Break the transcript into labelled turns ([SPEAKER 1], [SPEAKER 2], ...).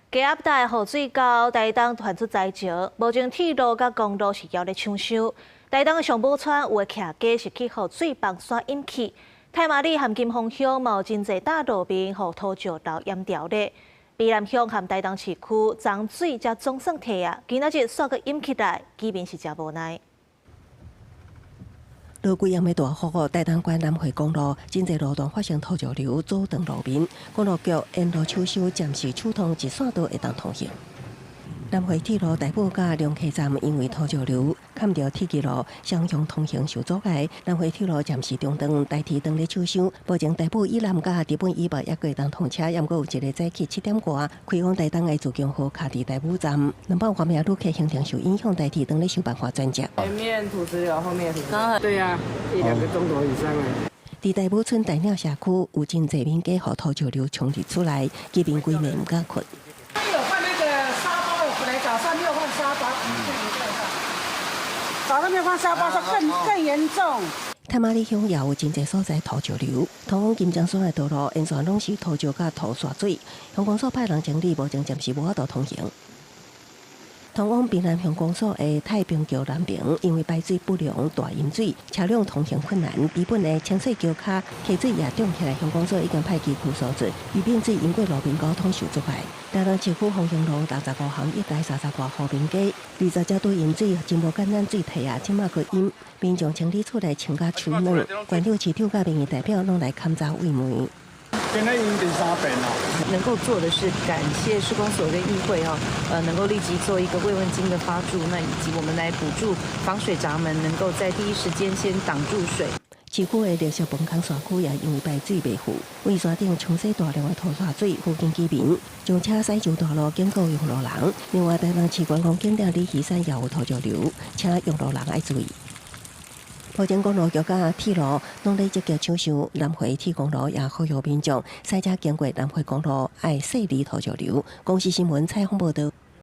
[SPEAKER 1] 低压带雨水高，台东传出灾情，目前铁路甲公路是还咧抢修。台东的上埔村有个徛家是去雨水放山引起，太麻里和金峰乡嘛有真侪大路面和土石流淹掉咧。卑南乡和台东市区涨水才总算退啊，今仔日煞个淹起来，居民是真无奈。
[SPEAKER 2] 落几夜的大雨，台东县南回公路真侪路段发生土石流，阻断路面。公路局沿路抢修，暂时疏通一线道会当通行。南回铁路大埔甲龙溪站因为土石流砍到铁轨路，双向通行受阻碍。南回铁路暂时中断，代替当日抢修。目前大埔以南甲日本以北也会当通车，也阁有一个早起7点外开往台东的自强号卡伫大埔站。南北方面旅客行程受影响，代替当日想办法转接。
[SPEAKER 3] 前面土石流，后面土石流。对呀，1、2个钟头以上啊。
[SPEAKER 2] 伫大埔村大鸟社区有真侪民家予土石流冲入出来，居民规暝唔敢困。
[SPEAKER 4] 有换那个沙包，本来早上没有换沙包，早上没有换沙包，说更严重。
[SPEAKER 2] 太麻里乡也有真侪所在土石流，通往金江村的道路沿线拢是土石甲土刷水，乡公所派人整理，目前暂时无法度通行。通往滨南乡公所的太平桥南边，因为排水不良、大淹水，车辆通行困难。基本的清水桥卡溪水也涨起来，乡公所已经派机库疏水，以免水淹过路面交通受阻碍。台东市区方向路65巷一带30多户民家，20只堆淹水，真无简单水退啊，即马个淹，民众清理出来清甲手软。县长、市长甲民意代表拢来勘查慰问。
[SPEAKER 5] 今天已经第3遍了。
[SPEAKER 6] 能够做的是感谢市公所跟议会能够立即做一个慰问金的发注，那以及我们来补助防水闸门，能够在第一时间先挡住水。
[SPEAKER 2] 市区的绿色本坑山区也因为排水未赴，为山顶冲洗大量的土刷水，附近居民将车驶上大路警告用路人。另外，台东市观光景点里岐山也有土石流，请用路人爱注意。目前公路局甲铁路拢在积极抢修，南回铁公路也呼吁民众，赛车经过南回公路爱驶离土石流。公视新闻采访报道。